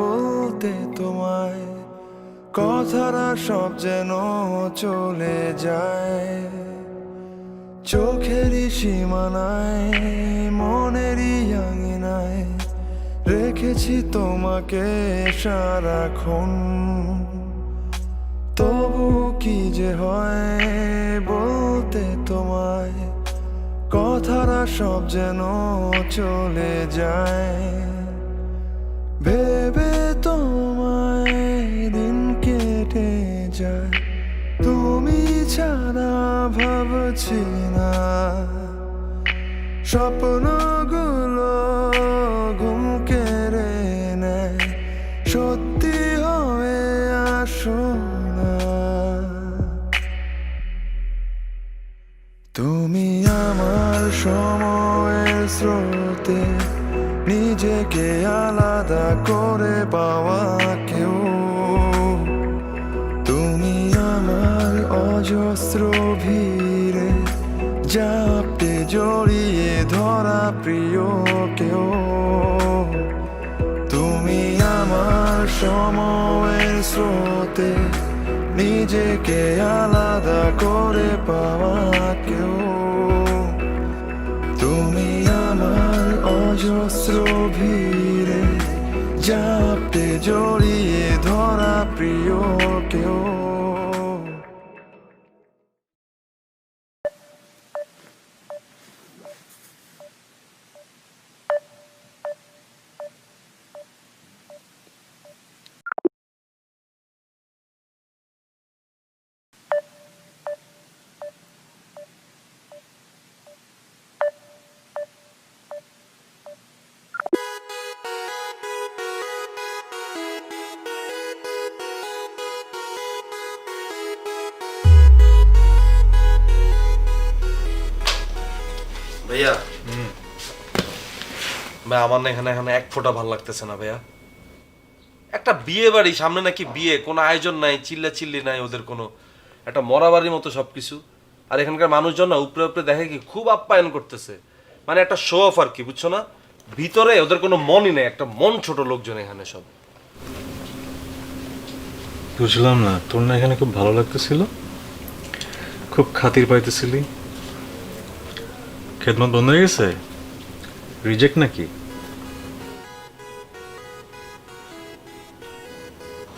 বলতে তোমায়, কথারা সব যেন চলে যায়। চোখেরই সীমানায় মনেরই আঙিনায় রেখেছি তোমাকে সারাক্ষণ। তবু কি যে হয় বলতে তোমায়, কথারা সব যেন চলে যায়। ভেবে তোমায় দিন কেটে যায়, তুমি ছাড়া ভাবছি না। স্বপ্নগুলো ঘুম কেড়ে নেয়, সত্যি হয়ে আসো না। তুমি আমার সময়ের স্রোতে নিজেকে আলাদা করে পাওয়া কেউ। তুমি আমার অজস্র ভিড়ে জাপটে জড়িয়ে ধরা প্রিয় কেউ। তুমি আমার সময়ের স্রোতে নিজেকে আলাদা করে পাওয়া কেউ। তুমি আমার অজস্র ভিড়ে জাপটে জড়িয়ে ধরা প্রিয় কেউ। ভাইয়া ভাই আমার না এখানে এখানে এক ফোঁটা ভালো লাগতেছে না ভাইয়া। একটা বিয়ে বাড়ি সামনে, নাকি বিয়ে, কোনো আয়োজন নাই, চিল্লা চিল্লি নাই, ওদের কোনো একটা মরা বাড়ির মতো সবকিছু। আর এখানকার মানুষজন না উপরে উপরে দেখে কি খুব আপ্যায়ন করতেছে, মানে একটা শো অফ আর কি, বুঝছো না? ভিতরে ওদের কোনো মনই নেই, একটা মন ছোট লোকজন এখানে সব। বুঝলাম না, তোর না এখানে খুব ভালো লাগতেছিল, খুব খাতির পাইতেছিলি, খেদমত বন্ধ হয়ে গেছে, রিজেক্ট নাকি?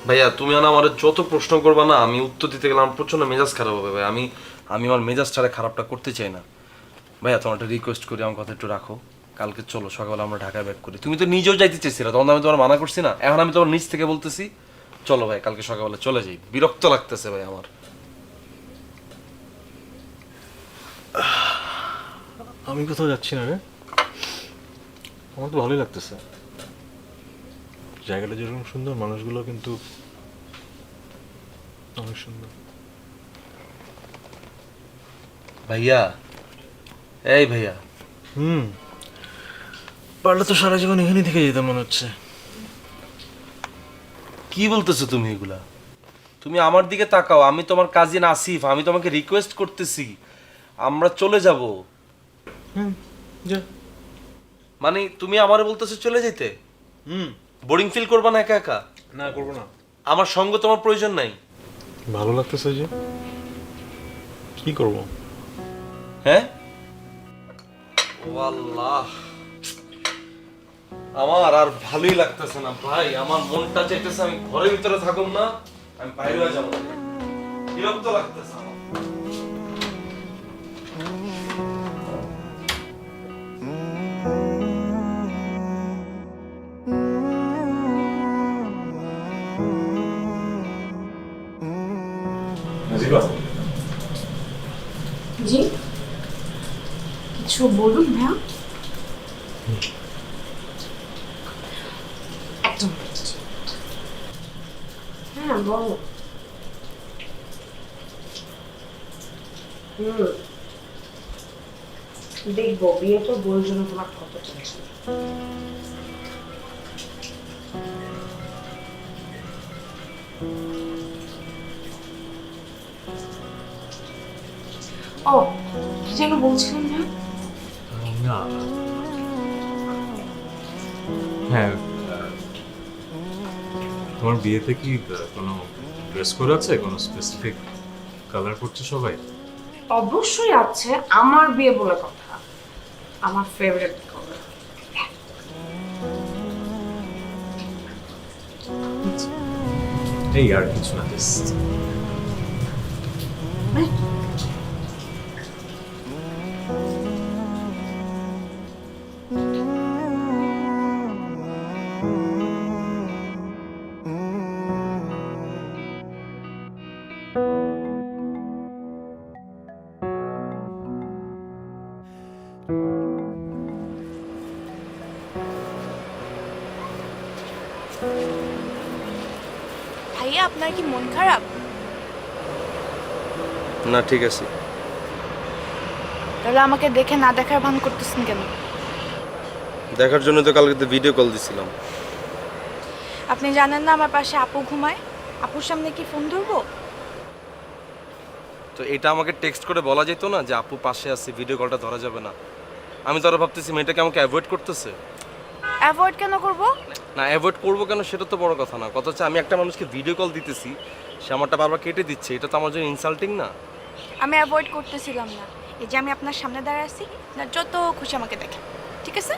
ভাইয়া তুমি না আমার যত প্রশ্ন করবা না, আমি উত্তর দিতে গেলে আমার প্রচন্ড মেজাজ খারাপ হবে ভাই। আমি আমার মেজাজটারে খারাপটা করতে চাই না ভাইয়া। তোমার একটা রিকোয়েস্ট করি, আমার কথা একটু রাখো। কালকে চলো সকালে আমরা ঢাকায় ব্যাক করি। তুমি তো নিজেও যাইতে চেয়েছিলে, তখন আমি তোমার মানা করছি না। এখন আমি তোমার নিজ থেকে বলতেছি চলো ভাই, কালকে সকালবেলা চলে যাই। বিরক্ত লাগতেছে ভাই আমার। আমি কোথাও যাচ্ছি না রে, আমার তো ভালোই লাগতেছে। জায়গাটা যেরকম সুন্দর, মানুষগুলো কিন্তু অনেক সুন্দর। ভাইয়া, এই ভাইয়া, পারলে তো সারা জীবন এখানেই থেকে যেতাম মনে হচ্ছে। কি বলতেছো তুমি এগুলা? তুমি আমার দিকে তাকাও, আমি তোমার কাজিন আসিফ, আমি তোমাকে রিকোয়েস্ট করতেছি আমরা চলে যাব। মানে তুমি আমারে বলতেছো চলে যেতে? বোরিং ফিল করবা না একা একা? না, করবো না। আমার সঙ্গ তোমার প্রয়োজন নাই? ভালো লাগতেছে যে, কি করব? হ্যাঁ, ও আল্লাহ, আমার আর ভালোই লাগতেছে না ভাই। আমার মনটা চাইতেছে আমি ঘরের ভিতরে থাকুম না, আমি বাইরে হয়ে যাবো। বিরক্ত লাগতেছে আমার। জি কিছু বলুন ভাইয়া। একদম হ্যাঁ বলো। দেখবো বিয়ে তো বউর জন্য তোমার কত টেনশন। ও কি যেন বলছিলেন না? না হ্যাঁ, তোমার বিয়েতে কি কোনো ড্রেস কোড আছে, কোনো স্পেসিফিক কালার করছে সবাই? অবশ্যই আছে, আমার বিয়ে বলে কথা। আমার ফেভারিট কালার। এই আর কিছু না, জাস্ট ভাইয়া আপনার কি মন খারাপ? না ঠিক আছে। তাহলে আমাকে দেখে না দেখার ভান করতেছেন কেন? দেখার জন্য তো কালকে ভিডিও কল দিছিলাম। আপনি জানেন না আমার পাশে আপু ঘুমায়? আপুর সামনে কি ফোন ধরবো? তো এটা আমাকে টেক্সট করে বলা যেত না যে আপু পাশে আছে, ভিডিও কলটা ধরা যাবে না? আমি তো আরো ভাবতেছি মেয়েটাকে আমাকে অ্যাভয়েড করতেছে। অ্যাভয়েড কেন করব? না অ্যাভয়েড করবো কেন সেটা তো বড় কথা না, কথা হচ্ছে আমি একটা মানুষকে ভিডিও কল দিতেছি, সে আমারটা বারবার কেটে দিচ্ছে, এটা তো আমার জন্য ইনসাল্টিং না? আমি অ্যাভয়েড করতেছিলাম না, এই যে আমি আপনার সামনে দাঁড়ায় আছি, না যত খুশি আমাকে দেখেন, ঠিক আছে?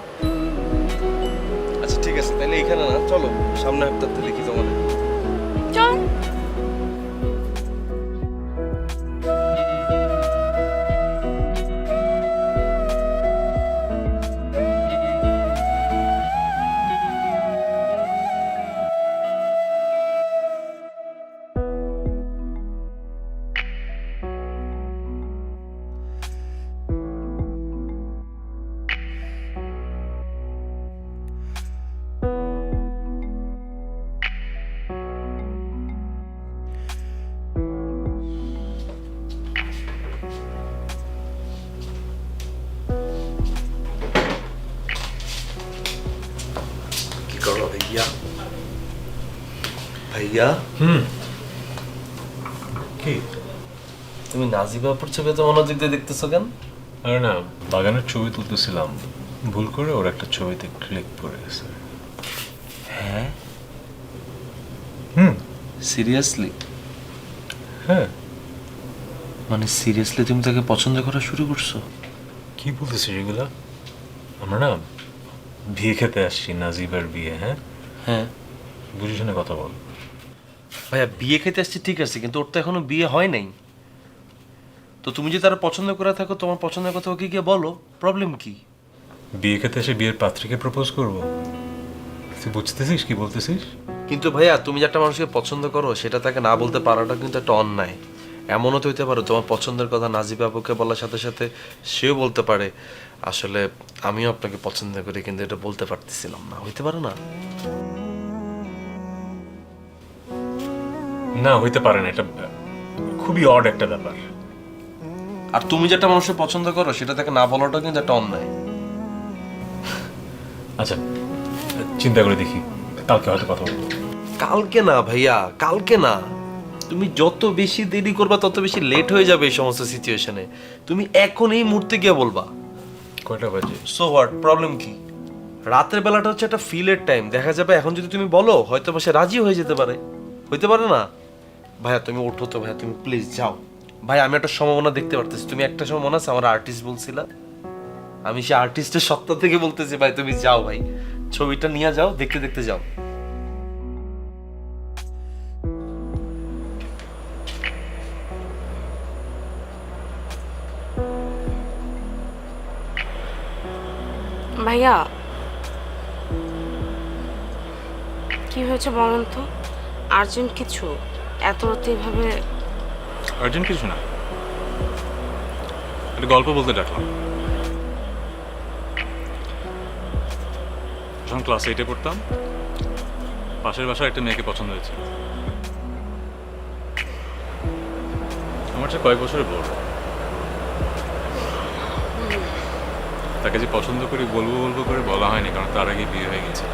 আচ্ছা ঠিক আছে, তাহলে এখানে না, চলো সামনে হাঁটতে দেখি তোমাদের। চল। কি করো ভাইয়া? ভাইয়া কি তুমি নাজিবা আপুর ছবি তো মনোযোগ দিয়ে দেখতেছো কেন? আরে না, বাগানের ছবি তুলতেছিলাম, ভুল করে ওর একটা ছবিতে ক্লিক করে গেছে। হ্যাঁ হুম সিরিয়াসলি? হ্যাঁ। মানে সিরিয়াসলি তুমি তাকে পছন্দ করা শুরু করছো? কি বলতেছিস এগুলা? আমরা না বিয়ে খেতে আসছি, নাজিবার বিয়ে। হ্যাঁ হ্যাঁ বুঝিস না, কথা বল। ভাইয়া বিয়ে খেতে আসছি ঠিক আছে, কিন্তু ওর তো এখনো বিয়ে হয় নাই। তো তুমি যদি তারা পছন্দ করে থাকো, তোমার পছন্দের কথা ওকে গিয়ে বলো, প্রবলেম কি? বিয়ে খেতে এসে বিয়ের পাত্রীকে প্রপোজ করবো? তুই বুঝতেছিস কি বলতেছিস? কিন্তু ভাইয়া তুমি যে একটা মানুষকে পছন্দ করো সেটা তাকে না বলতে পারাটা কিন্তু একটা অন্যায়। এমনও তো হইতে পারো তোমার পছন্দের কথা নাজিবা আপুকে বলার সাথে সাথে সেও বলতে পারে আসলে আমিও আপনাকে পছন্দ করি কিন্তু এটা বলতে পারতেছিলাম না, হইতে পারে না? না, হইতে পারে না, এটা খুবই অড একটা ব্যাপার। আর তুমি যেটা মানুষের পছন্দ করো সেটা তাকে না বলাটা কিন্তু একটা অন্যায়। আচ্ছা চিন্তা করে দেখি, কালকে হয়তো কথা বলবো। কালকে না ভাইয়া, কালকে না। তুমি যত বেশি দেরি করবা তত বেশি লেট হয়ে যাবে এই সমস্ত সিচুয়েশনে। তুমি এখন এই মুহূর্তে গিয়ে বলবা। কয়টা বাজে? সো হোয়াট, প্রবলেম কি? রাতের বেলাটা হচ্ছে একটা ফিলের টাইম, দেখা যাবে এখন যদি তুমি বলো হয়তো সে রাজি হয়ে যেতে পারে, হইতে পারে না? ভাইয়া তুমি ওঠো তো, ভাইয়া তুমি প্লিজ যাও। ভাই আমি একটা সম্ভাবনা দেখতে পারতেছি। তুমি একটা সময় মনে আছে আমার আর্টিস্ট বলছিলা, আমি সে আর্টিস্টের সত্তা থেকে বলতেছি ভাই তুমি যাও, ভাই ছবিটা নিয়ে যাও, দেখতে দেখতে যাও। ভাইয়া কি হয়েছে বলেন তো? আর্জেন্ট কিছু? এত রাতে এভাবে? আর্জেন্ট কিছু না, একটা গল্প বলতে ডাকলাম। যখন ক্লাস 8-এ পড়তাম, পাশের বাসায় একটা মেয়েকে পছন্দ হয়েছে। আমার চেয়ে কয়েক বছরের বড়। তাকে যে পছন্দ করি বলবো বলবো করে বলা হয়নি, কারণ তার আগে বিয়ে হয়ে গেছে।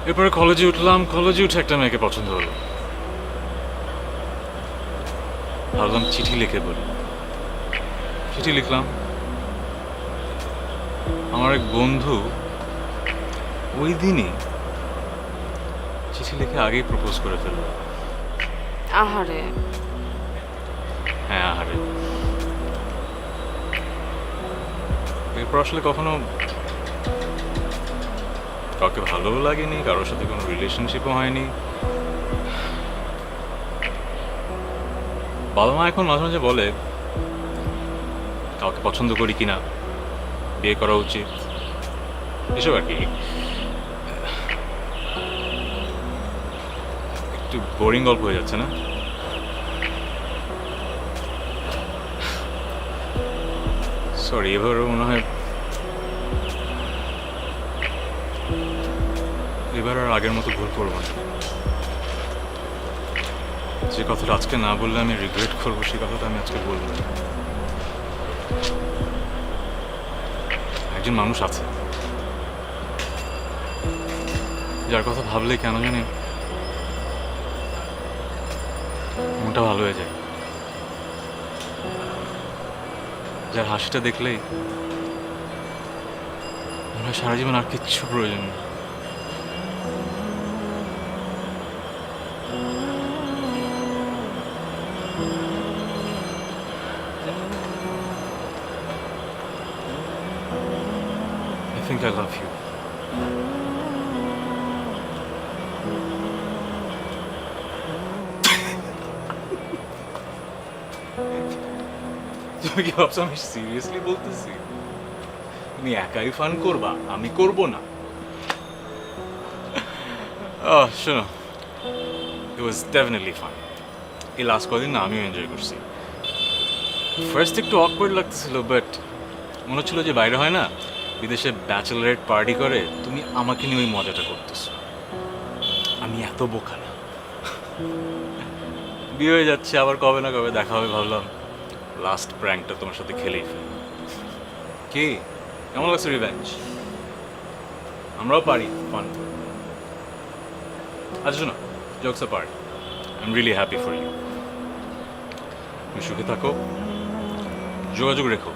এরপরে কলেজে উঠলাম, কলেজে উঠে একটা মেয়েকে পছন্দ হলো। ভাবলাম চিঠি লিখে বলি। চিঠি লিখলাম। আমার এক বন্ধু ওই দিনই চিঠি লিখে আগেই প্রপোজ করে ফেলল। আহারে, হ্যাঁ আহারে। এরপর আসলে কখনো কাউকে ভালোও লাগেনি, কারোর সাথে কোনো রিলেশনশিপও হয়নি। বাবা মা এখন মাঝে মাঝে বলে কাউকে পছন্দ করি কিনা, বিয়ে করা উচিত, এসব আর কি। একটু বোরিং গল্প হয়ে যাচ্ছে না? সরি, এবার মনে হয় এবার আর আগের মতো ভুল করবো না। যে কথাটা আজকে না বললে আমি রিগ্রেট করবো, সেই কথাটা আমি আজকে বলবো। একজন মানুষ আছে যার কথা ভাবলে কেন জানি মনটা ভালো হয়ে যায়, যার হাসিটা দেখলেই মনে হয় সারা জীবন আর কিচ্ছু প্রয়োজন নেই। I think I love you. তুমি কি ভাবছো আমি সিরিয়াসলি বলতেছি? তুমি একাই ফান করবা, আমি করব না। শোনো, it was definitely fun. এই লাস্ট কদিন না আমিও এনজয় করছি। ফার্স্ট একটু অকওয়ার্ড লাগতেছিল, বাট মনে হচ্ছিল যে বাইরে হয় না, বিদেশে ব্যাচেলারেট পার্টি করে, তুমি আমাকে নিয়ে ওই মজাটা করতেছো। আমি এত বোকা না। বিয়ে হয়ে যাচ্ছে, আবার কবে না কবে দেখা হবে, ভাবলাম লাস্ট প্র্যাঙ্কটা তোমার সাথে খেলেই ফেলি। কি কেমন লাগছে রিভেঞ্জ? আমরাও পারি ফান। আচ্ছা শোনো, jokes apart, I am really happy for you. তুমি সুখে থাকো, যোগাযোগ রেখো,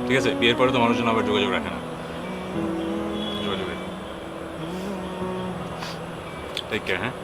ঠিক আছে? বিয়ের পরে তো মানুষজন আবার যোগাযোগ রাখে না। যোগাযোগ রেখো। টেক কেয়ার, হ্যাঁ?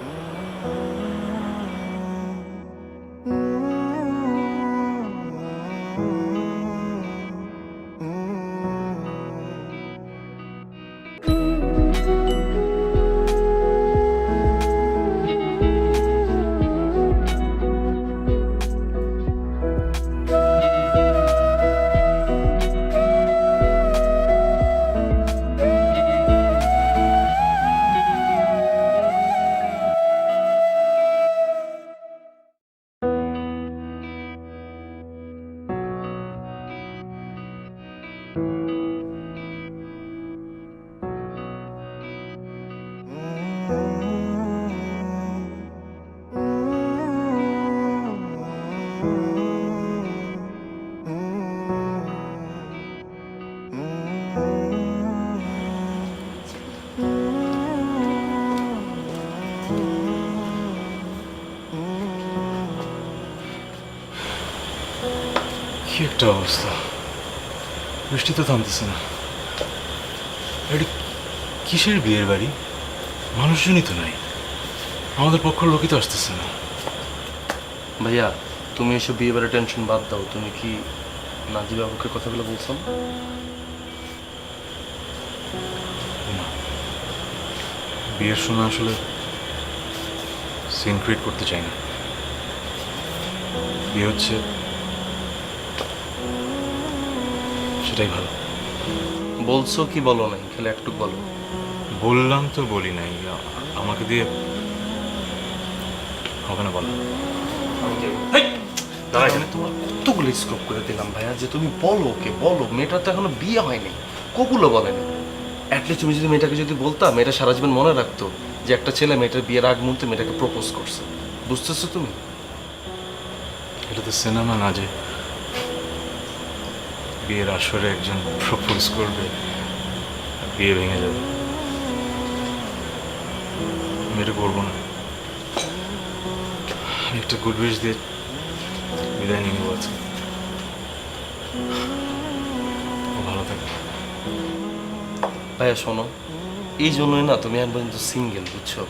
কি একটা অবস্থা, বৃষ্টি তো থামতেছে না। এটা কিসের বিয়ের বাড়ি? মানুষজনই তো নাই, আমাদের পক্ষের লোকই তো আসতেছে না। ভাইয়া, তুমি এসব বিয়ে বাড়ি টেনশন বাদ দাও। তুমি কি নাজিব বাবুকে কথাগুলো বলছো না? না, বিয়ের সময় আসলে সিন ক্রিয়েট করতে চাই না। বিয়ে হচ্ছে সেটাই ভালো। বলছো কি বলো নাই? খেলে একটু বলো। বললাম তো বলি নাই, আমাকে দিয়ে হবে না বলা। এখানে তোমার কতগুলো স্কোপ করে দিলাম ভাইয়া, যে তুমি বলো, ওকে বলো। মেয়েটার তো এখনো বিয়ে হয়নি, কগুলো বলেনি। অ্যাটলিস্ট তুমি যদি মেয়েটাকে যদি বলতা, মেয়েটা সারা জীবন মনে রাখতো যে একটা ছেলে মেয়েটার বিয়ের আগ মুহূর্তে মেয়েটাকে প্রপোজ করছে। বুঝতেছো তুমি? এটা তো সিনেমা না যে বিয়ের আসরে একজন প্রপোজ করবে আর বিয়ে ভেঙে যাবে। আমি এটা করবো না। আমি একটা গুড উইশ দিয়ে বিদায় নিয়ে নেবো আজকে। ও ভালো থাকে। ভাইয়া শোনো, এই জন্যই না তুমি এখন পর্যন্ত সিঙ্গেল, বুঝছো?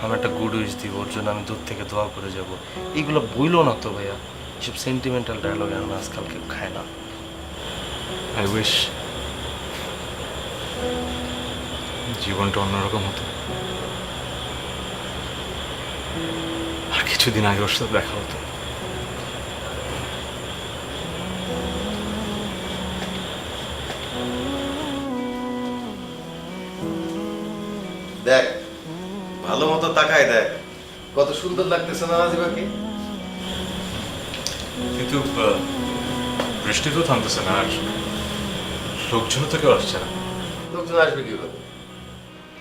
আমি একটা গুড উইশ দিব, ওর জন্য আমি দূর থেকে দোয়া করে যাব, এইগুলো বইলো না তো ভাইয়া। এসব সেন্টিমেন্টাল ডায়লগ এখন আজকাল কেউ খায় না। আই উইশ জীবনটা অন্যরকম হতো, আর কিছুদিন আগে ওর সাথে দেখা হতো। দেখ, ভালো মতো তাকায় দেখ, কত সুন্দর লাগতেছে না নাজিবাকে। কিন্তু বৃষ্টি তো থামতেছে না, আর লোকজন তো কেউ আসছে না। লোকজন আসবে কিভাবে?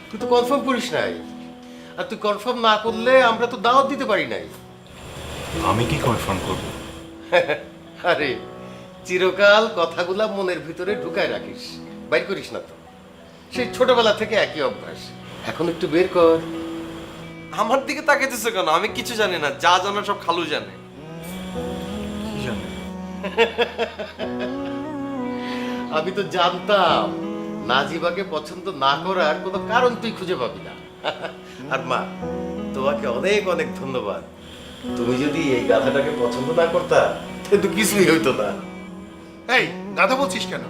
তুই তো কনফার্ম করিস নাই, আর তুই কনফার্ম না করলে আমরা তো দাওয়াত দিতে পারি নাই। আমি কি কনফার্ম করবো? আরে চিরকাল কথাগুলা মনের ভিতরে ঢুকায় রাখিস, বাইর করিস না তো। সেই ছোটবেলা থেকে একই অভ্যাস, এখন একটু বের কর। আমার দিকে তাকাইতেছো কেন? আমি কিছু জানি না, যা জানার সব খালু জানে। কি জানি। আমি তো জানতাম নাজিবাকে পছন্দ না করার কোনো কারণ তুই খুঁজে পাবি না। আর মা, তোমাকে অনেক অনেক ধন্যবাদ। তুমি যদি এই গাধাটাকে পছন্দ না করতা তো কিছুই হইতো না। এই দাদা বলছিস কেন?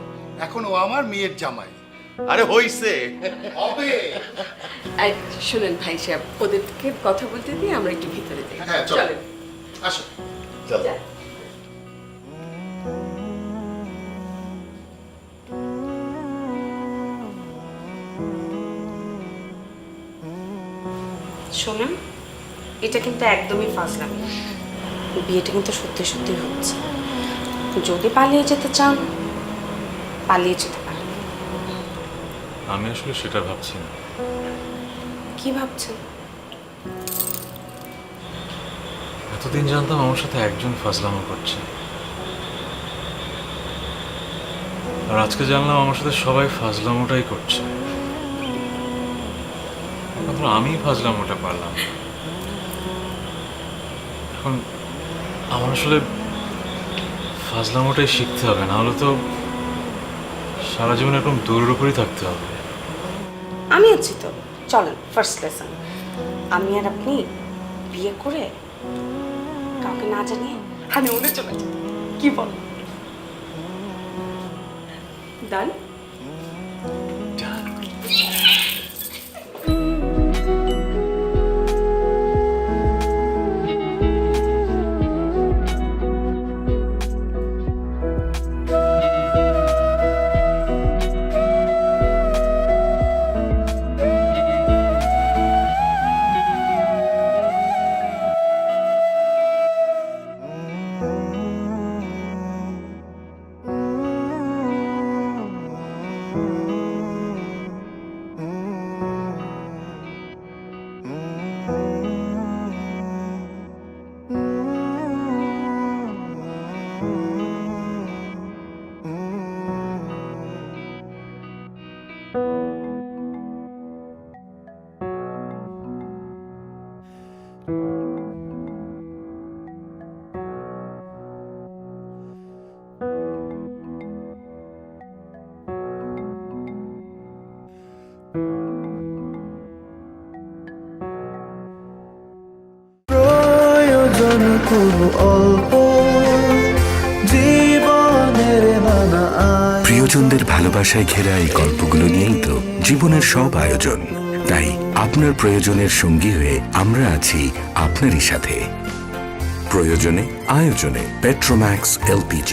এখন ও আমার মেয়ের জামাই। আরে হইছে, হবে। আর শুনেন ভাই সাহেব, ওদেরকে কথা বলতে দিয়ে আমরা একটু ভিতরে যাই। হ্যাঁ, চলো। চলেন। আসো। চল। শোনেন, এটা কিন্তু একদমই ফাজলামি। বিয়েটা কিন্তু সত্যি সত্যি হচ্ছে। যদি পালিয়ে যেতে চান, পালিয়ে যেতে পারেন। আমি আসলে সেটা ভাবছি না। কি ভাবছেন? এতদিন জানতাম আমার সাথে একজন ফাজলামো করছে, আর আজকে জানলাম আমার সাথে সবাই ফাজলামোটাই করছে। মাত্র আমি ফাজলামোটা পারলাম। এখন আমার আসলে ফাজলামোটাই শিখতে হবে, না হলে তো সারা জীবন এরকম দূরের উপরই থাকতে হবে। আমি আছি তো, চলেন ফার্স্ট লেসন। আমি আর আপনি বিয়ে করে কাউকে না জানিয়ে হানিমুনে চলে যাই, কি বল? ডান? প্রয়োজন খুব অল্প জীবনের নানা প্রিয়জনদের ভালোবাসায় ঘেরা এই গল্পগুলো নিয়েই তো জীবনের সব আয়োজন। তাই আপনার প্রয়োজনের সঙ্গী হয়ে আমরা আছি আপনারই সাথে। প্রয়োজনে আয়োজনে পেট্রোম্যাক্স LPG।